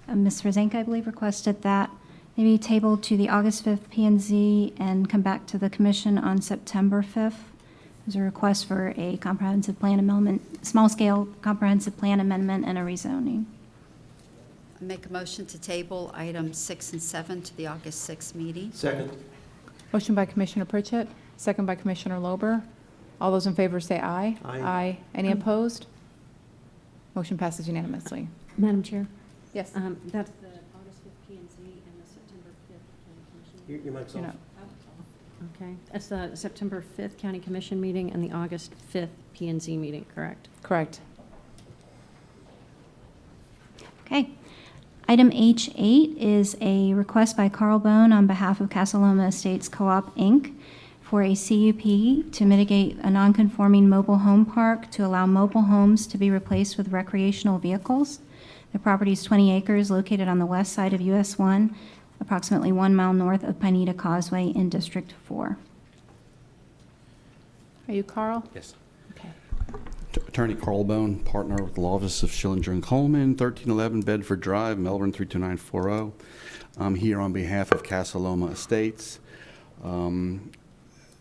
Ms. Rosenka, I believe, requested that maybe tabled to the August 5th P&Z and come back to the commission on September 5th. There's a request for a comprehensive plan amendment, small-scale comprehensive plan amendment and a rezoning. I make a motion to table items 6 and 7 to the August 6th meeting. Second. Motion by Commissioner Pritchett, second by Commissioner Lober. All those in favor say aye. Aye. Any opposed? Motion passes unanimously. Madam Chair, Yes. that's the August 5th P&Z and the September 5th County Commission. Your mic's You off. know, Okay, that's the September 5th County Commission meeting and the August 5th P&Z meeting, correct? Correct. Okay. Item H8 is a request by Carl Bone on behalf of Casa Loma Estates Co-op, Inc. for a CUP to mitigate a nonconforming mobile home park to allow mobile homes to be replaced with recreational vehicles. The property is 20 acres located on the west side of US 1, approximately 1 mile north of Pineda Causeway in District 4. Are you Carl? Yes. Okay. Attorney Carl Bone, partner with the Law Office of Schillinger and Coleman, 1311 Bedford Drive, Melbourne 32940. I'm here on behalf of Casa Loma Estates.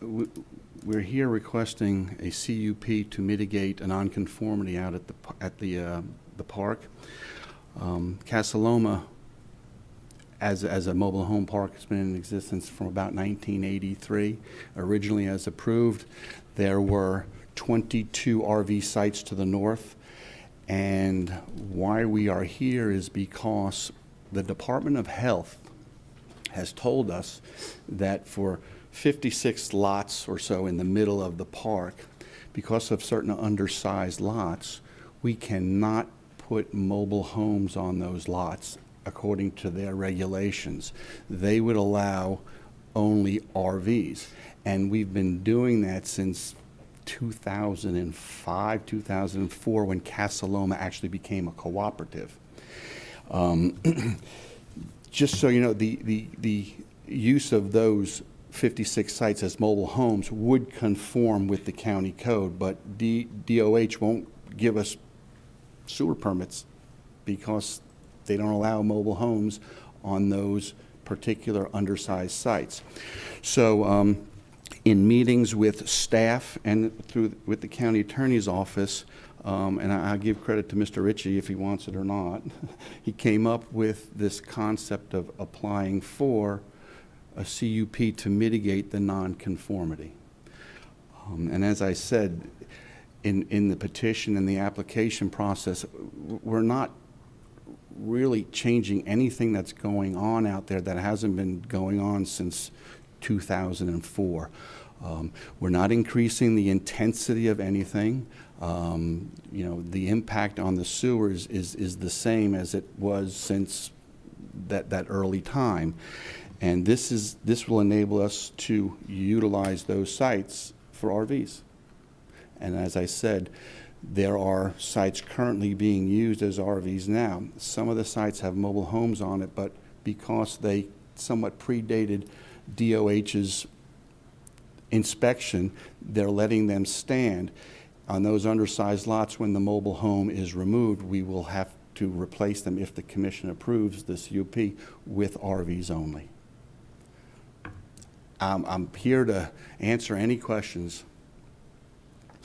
We're here requesting a CUP to mitigate a nonconformity out at the park. Casa Loma, as a mobile home park, has been in existence from about 1983. Originally, as approved, there were 22 RV sites to the north, and why we are here is because the Department of Health has told us that for 56 lots or so in the middle of the park, because of certain undersized lots, we cannot put mobile homes on those lots according to their regulations. They would allow only RVs, and we've been doing that since 2005, 2004, when Casa Loma actually became a cooperative. Just so you know, the use of those 56 sites as mobile homes would conform with the county code, but DOH won't give us sewer permits because they don't allow mobile homes on those particular undersized sites. So in meetings with staff and with the county attorney's office, and I give credit to Mr. Ritchie if he wants it or not, he came up with this concept of applying for a CUP to mitigate the nonconformity. And as I said, in the petition and the application process, we're not really changing anything that's going on out there that hasn't been going on since 2004. We're not increasing the intensity of anything. You know, the impact on the sewers is the same as it was since that early time. And this will enable us to utilize those sites for RVs. And as I said, there are sites currently being used as RVs now. Some of the sites have mobile homes on it, but because they somewhat predated DOH's inspection, they're letting them stand. On those undersized lots, when the mobile home is removed, we will have to replace them if the commission approves the CUP with RVs only. I'm here to answer any questions.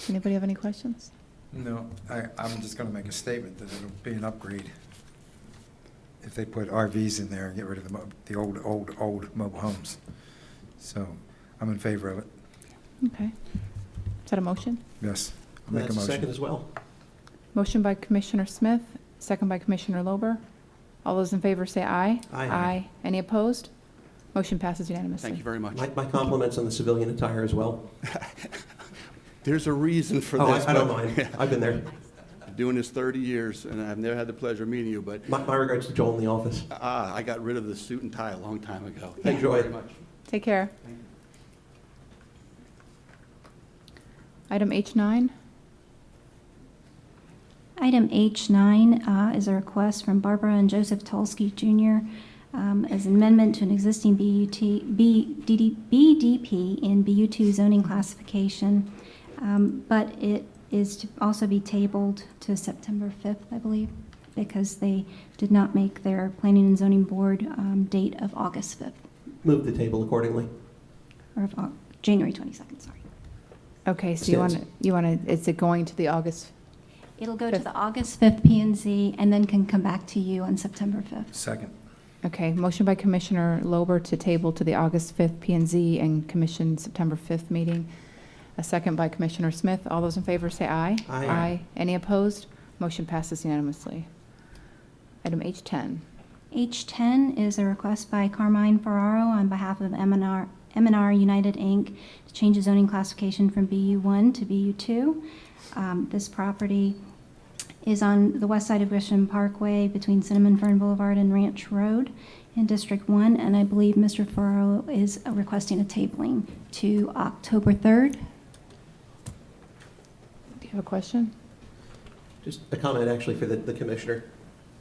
Anybody have any questions? No, I'm just gonna make a statement that it'll be an upgrade if they put RVs in there and get rid of the old mobile homes. So I'm in favor of it. Okay. Is that a motion? Yes, I'll make a That's a motion. second as well. Motion by Commissioner Smith, second by Commissioner Lober. All those in favor say aye. Aye. Any opposed? Motion passes unanimously. Thank you very much. My compliments on the civilian attire as well. There's a reason for Oh, this. I don't but- mind. I've been there. Doing this 30 years, and I've never had the pleasure of meeting you, but My regards to Joel in the office. I got rid of the suit and tie a long time ago. Enjoy it. Very much. Take care. Item H9. Item H9 is a request from Barbara and Joseph Tulsky Jr. As an amendment to an existing BDP in BU2 zoning classification, but it is to also be tabled to September 5th, I believe, because they did not make their Planning and Zoning Board date of August 5th, Move the table accordingly. or of January 22nd, sorry. Okay, so Stands. you want to, is it going to the August? It'll go to the August 5th P&Z and then can come back to you on September 5th. Second. Okay, motion by Commissioner Lober to table to the August 5th P&Z and Commission September 5th meeting. A second by Commissioner Smith. All those in favor say aye. Aye. Any opposed? Motion passes unanimously. Item H10. H10 is a request by Carmine Ferraro on behalf of M&R United, Inc. to change the zoning classification from BU1 to BU2. This property is on the west side of Gresham Parkway between Cinnamon Fern Boulevard and Ranch Road in District 1, and I believe Mr. Farrow is requesting a tabling to October 3rd. Do you have a question? Just a comment actually for the commissioner,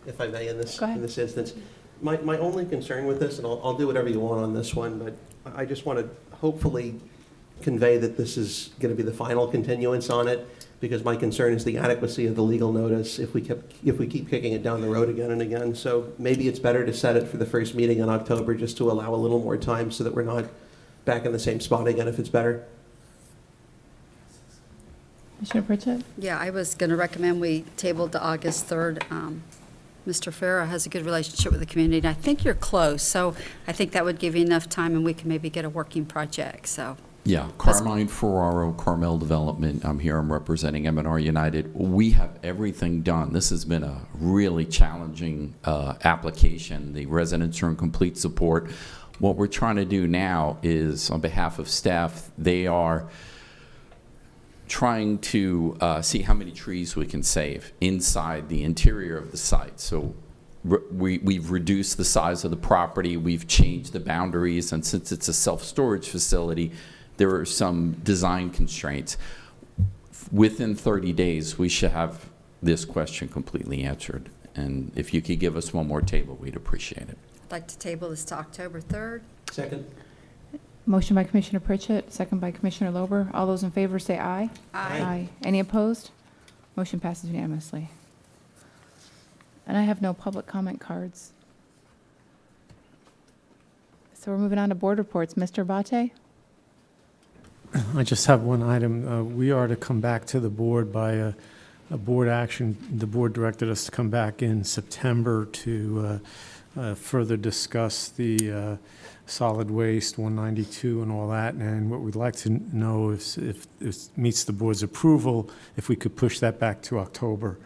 if I may, in this Go ahead. instance. My only concern with this, and I'll do whatever you want on this one, but I just want to hopefully convey that this is going to be the final continuance on it, because my concern is the adequacy of the legal notice if we keep kicking it down the road again and again. So maybe it's better to set it for the first meeting in October, just to allow a little more time so that we're not back in the same spot again, if it's better. Commissioner Pritchett? Yeah, I was going to recommend we table to August 3rd. Mr. Farrow has a good relationship with the community, and I think you're close, so I think that would give you enough time, and we can maybe get a working project, so. Yeah, Carmine Ferraro, Carmel Development. I'm here. I'm representing M&R United. We have everything done. This has been a really challenging application. The residents are in complete support. What we're trying to do now is, on behalf of staff, they are trying to see how many trees we can save inside the interior of the site. So we've reduced the size of the property, we've changed the boundaries, and since it's a self-storage facility, there are some design constraints. Within 30 days, we should have this question completely answered. And if you could give us one more table, we'd appreciate it. I'd like to table this to October 3rd. Second. Motion by Commissioner Pritchett, second by Commissioner Lober. All those in favor say aye. Aye. Any opposed? Motion passes unanimously. And I have no public comment cards. So we're moving on to board reports. Mr. Abate? I just have one item. We are to come back to the board by a board action. The board directed us to come back in September to further discuss the solid waste 192 and all that. And what we'd like to know is if it meets the board's approval, if we could push that back to October.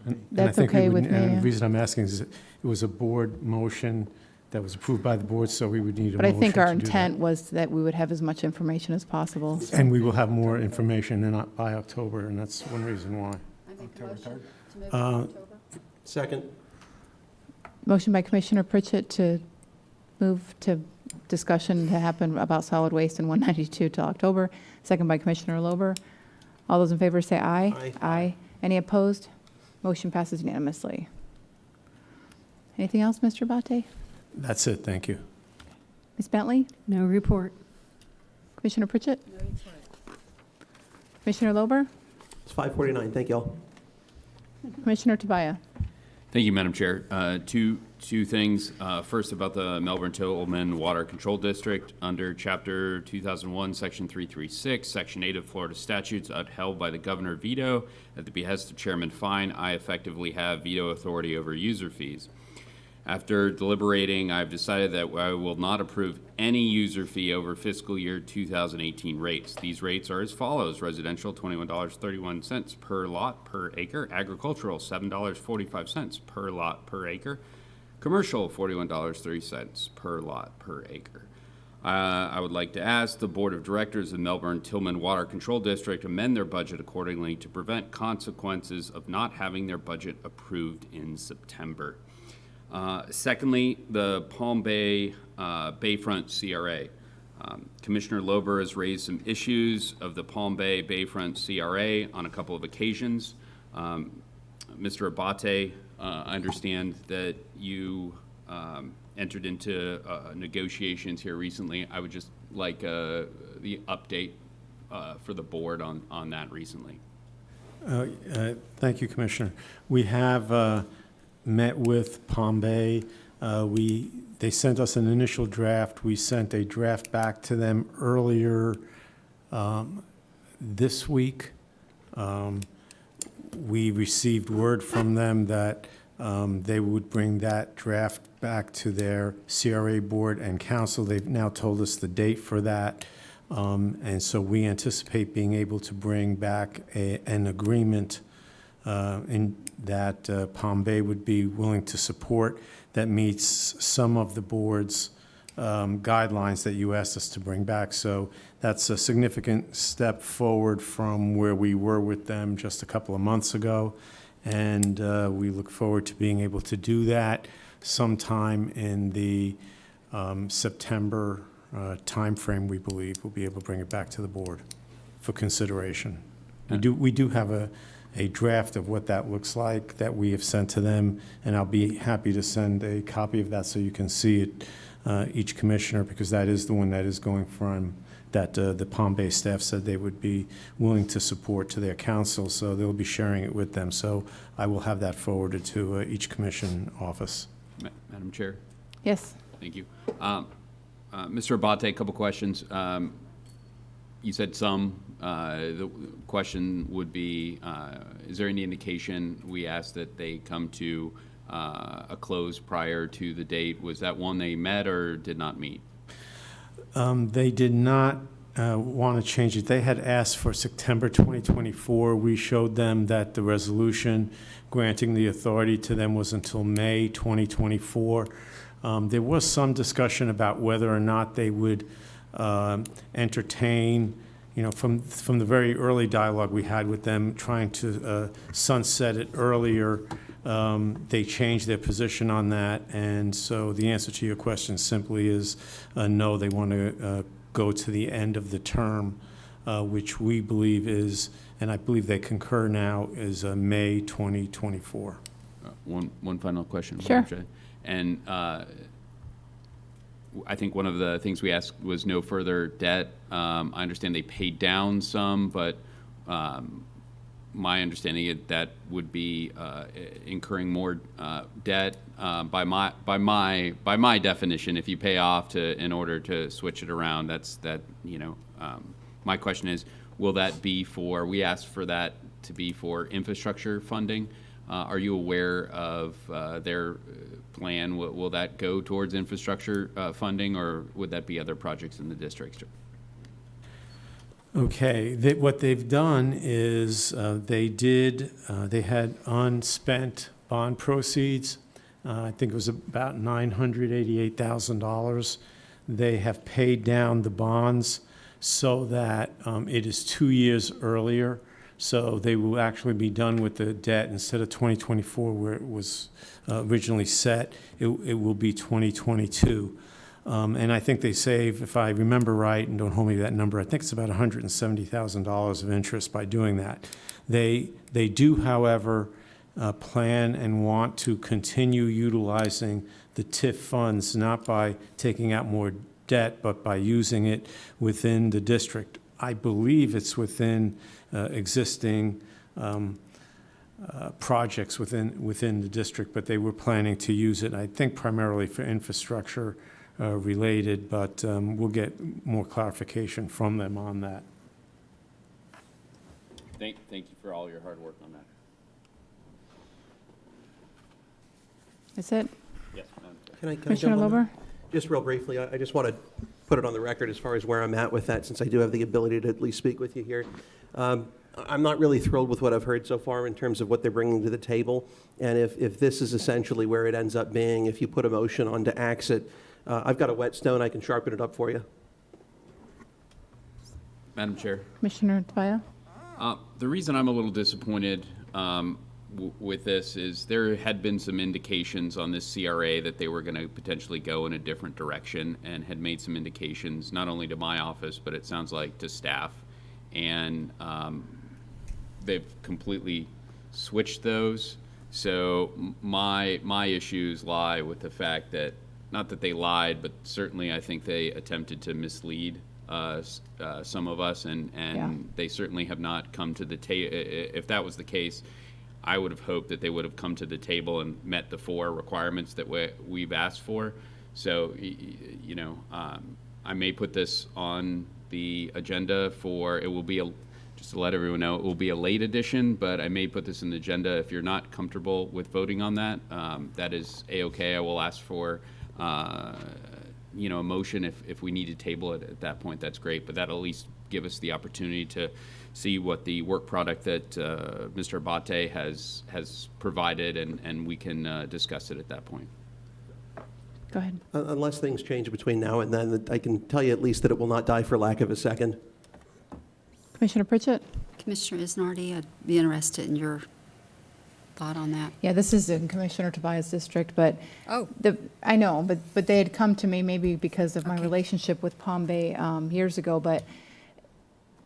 And I That's think we okay would- with me, And yeah. the reason I'm asking is it was a board motion that was approved by the board, so we would need a But I motion think our to do that. intent was that we would have as much information as possible. so- And we will have more information by October, and that's one reason why. I make a motion to move to Uh, October. Second. Motion by Commissioner Pritchett to move to discussion to happen about solid waste in 192 to October. Second by Commissioner Lober. All those in favor say aye. Aye. Aye. Any opposed? Motion passes unanimously. Anything else, Mr. Abate? That's it, thank you. Ms. Bentley? No report. Commissioner Pritchett? Commissioner Lober? It's 5:49. Thank you all. Commissioner Tobias? Thank you, Madam Chair. Two things. First, about the Melbourne-Tillman Water Control District. Under Chapter 2001, Section 336, Section 8 of Florida statutes upheld by the governor veto at the behest of Chairman Fine, I effectively have veto authority over user fees. After deliberating, I've decided that I will not approve any user fee over fiscal year 2018 rates. These rates are as follows: residential, $21.31 per lot per acre; agricultural, $7.45 per lot per acre; commercial, $41.30 per lot per acre. I would like to ask the Board of Directors of Melbourne-Tillman Water Control District amend their budget accordingly to prevent consequences of not having their budget approved in September. Secondly, the Palm Bay Bayfront CRA. Commissioner Lober has raised some issues of the Palm Bay Bayfront CRA on a couple of occasions. Mr. Abate, I understand that you entered into negotiations here recently. I would just like the update for the board on that recently. Thank you, Commissioner. We have met with Palm Bay. They sent us an initial draft. We sent a draft back to them earlier this week. We received word from them that they would bring that draft back to their CRA board and council. They've now told us the date for that. And so we anticipate being able to bring back an agreement in that Palm Bay would be willing to support, that meets some of the board's guidelines that you asked us to bring back. So that's a significant step forward from where we were with them just a couple of months ago. And we look forward to being able to do that sometime in the September timeframe, we believe. We'll be able to bring it back to the board for consideration. We do have a draft of what that looks like that we have sent to them, and I'll be happy to send a copy of that so you can see it, each commissioner, because that is the one that is going from, that the Palm Bay staff said they would be willing to support to their council, so they'll be sharing it with them. So I will have that forwarded to each commission office. Madam Chair? Yes. Thank you. Mr. Abate, a couple questions. You said some. The question would be, is there any indication, we asked that they come to a close prior to the date. Was that one they met or did not meet? They did not want to change it. They had asked for September 2024. We showed them that the resolution granting the authority to them was until May 2024. There was some discussion about whether or not they would entertain, from the very early dialogue we had with them, trying to sunset it earlier. They changed their position on that, and so the answer to your question simply is no, they want to go to the end of the term, which we believe is, and I believe they concur now, is May 2024. One final question. Sure. And I think one of the things we asked was no further debt. I understand they paid down some, but my understanding is that would be incurring more debt. By my definition, if you pay off in order to switch it around, my question is, will that be for? We asked for that to be for infrastructure funding. Are you aware of their plan? Will that go towards infrastructure funding, or would that be other projects in the district? Okay, what they've done is they had unspent bond proceeds. I think it was about $988,000. They have paid down the bonds so that it is 2 years earlier. So they will actually be done with the debt instead of 2024 where it was originally set. It will be 2022. And I think they save, if I remember right, and don't hold me to that number, I think it's about $170,000 of interest by doing that. They do, however, plan and want to continue utilizing the TIF funds, not by taking out more debt, but by using it within the district. I believe it's within existing projects within the district, but they were planning to use it, I think, primarily for infrastructure related, but we'll get more clarification from them on that. Thank you for all your hard work on that. That's it. Yes, Madam Chair. Can I Commissioner jump on that? Lover? Just real briefly, I just want to put it on the record as far as where I'm at with that, since I do have the ability to at least speak with you here. I'm not really thrilled with what I've heard so far in terms of what they're bringing to the table. And if this is essentially where it ends up being, if you put a motion on to axe it, I've got a whetstone, I can sharpen it up for you. Madam Chair. Commissioner Tobias? The reason I'm a little disappointed with this is there had been some indications on this CRA that they were going to potentially go in a different direction, and had made some indications not only to my office, but it sounds like to staff. And they've completely switched those. So my issues lie with the fact that, not that they lied, but certainly I think they attempted to mislead some of us, and Yeah. they certainly have not come to the table. If that was the case, I would have hoped that they would have come to the table and met the 4 requirements that we've asked for. So, I may put this on the agenda for, it will be just to let everyone know, it will be a late edition, but I may put this in the agenda. If you're not comfortable with voting on that, that is A-okay. I will ask for, a motion if we need to table it at that point. That's great, but that'll at least give us the opportunity to see what the work product that Mr. Abate has provided, and we can discuss it at that point. Go ahead. Unless things change between now and then, I can tell you at least that it will not die for lack of a second. Commissioner Pritchett? Commissioner Isnardi, I'd be interested in your thought on that. Yeah, this is in Commissioner Tobias' district, but Oh. I know, but they had come to me maybe because of my Okay. relationship with Palm Bay years ago, but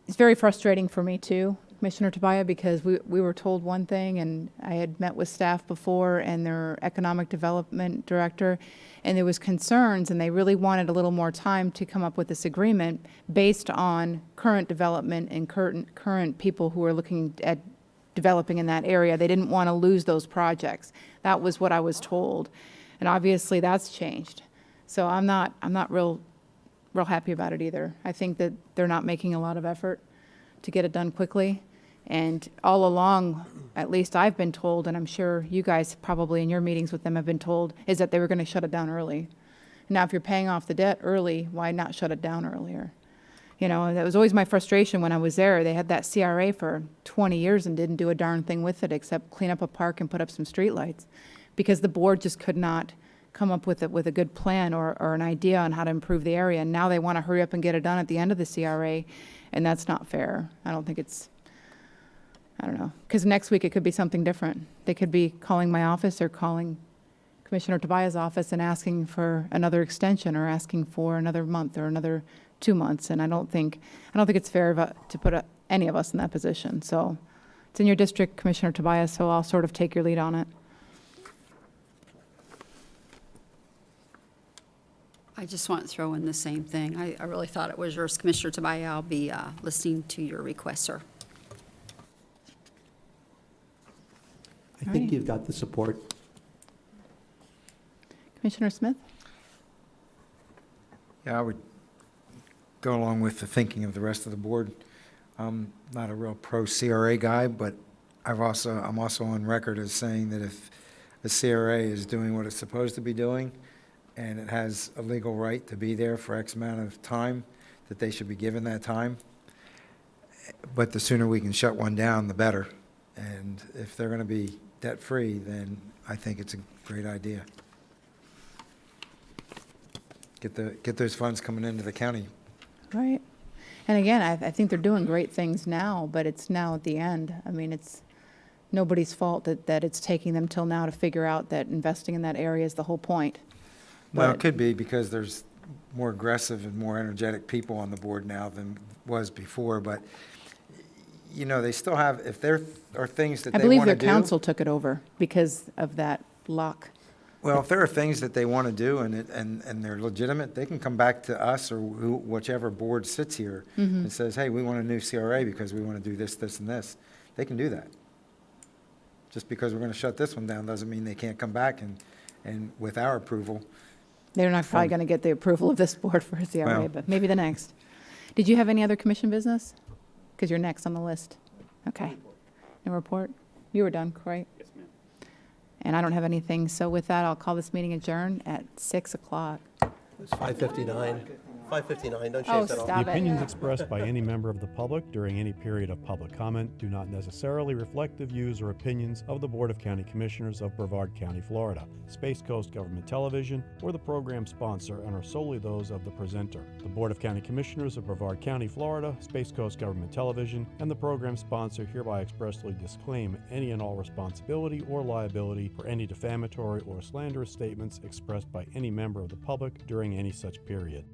it's very frustrating for me too, Commissioner Tobias, because we were told one thing, and I had met with staff before and their economic development director, and there was concerns, and they really wanted a little more time to come up with this agreement based on current development and current people who are looking at developing in that area. They didn't want to lose those projects. That was what I was told. And obviously that's changed. So I'm not real happy about it either. I think that they're not making a lot of effort to get it done quickly. And all along, at least I've been told, and I'm sure you guys probably in your meetings with them have been told, is that they were going to shut it down early. Now, if you're paying off the debt early, why not shut it down earlier? You know, and that was always my frustration when I was there. They had that CRA for 20 years and didn't do a darn thing with it except clean up a park and put up some streetlights, because the board just could not come up with a good plan or an idea on how to improve the area. And now they want to hurry up and get it done at the end of the CRA, and that's not fair. I don't think it's, I don't know, because next week it could be something different. They could be calling my office or calling Commissioner Tobias' office and asking for another extension or asking for another month or another 2 months, and I don't think it's fair to put any of us in that position. So it's in your district, Commissioner Tobias, so I'll sort of take your lead on it. I just want to throw in the same thing. I really thought it was yours, Commissioner Tobias. I'll be listening to your request, sir. I think you've got the support. Commissioner Smith? Yeah, I would go along with the thinking of the rest of the board. I'm not a real pro-CRA guy, but I'm also on record as saying that if the CRA is doing what it's supposed to be doing, and it has a legal right to be there for X amount of time, that they should be given that time. But the sooner we can shut one down, the better. And if they're going to be debt-free, then I think it's a great idea. Get those funds coming into the county. Right. And again, I think they're doing great things now, but it's now at the end. I mean, it's nobody's fault that it's taking them till now to figure out that investing in that area is the whole point. Well, it But- could be because there's more aggressive and more energetic people on the board now than was before, but, you know, they still have, if there are things that I they believe want to their do. council took it over because of that lock. Well, if there are things that they want to do and they're legitimate, they can come back to us or whichever board sits here and says, hey, we want a new CRA because we want to do this, this, and this. They can do that. Just because we're going to shut this one down doesn't mean they can't come back and with our approval. They're not probably going to get the approval of this board for a CRA, Well- but maybe the next. Did you have any other commission business? Because you're next on the list. Okay. No report? You were done, right? Yes, ma'am. And I don't have anything, so with that, I'll call this meeting adjourned at 6 o'clock. It's 5:59. 5:59, don't Oh, shave that off. stop The it. opinions expressed by any member of the public during any period of public comment do not necessarily reflect the views or opinions of the Board of County Commissioners of Brevard County, Florida, Space Coast Government Television, or the program sponsor, and are solely those of the presenter. The Board of County Commissioners of Brevard County, Florida, Space Coast Government Television, and the program sponsor hereby expressly disclaim any and all responsibility or liability for any defamatory or slanderous statements expressed by any member of the public during any such period.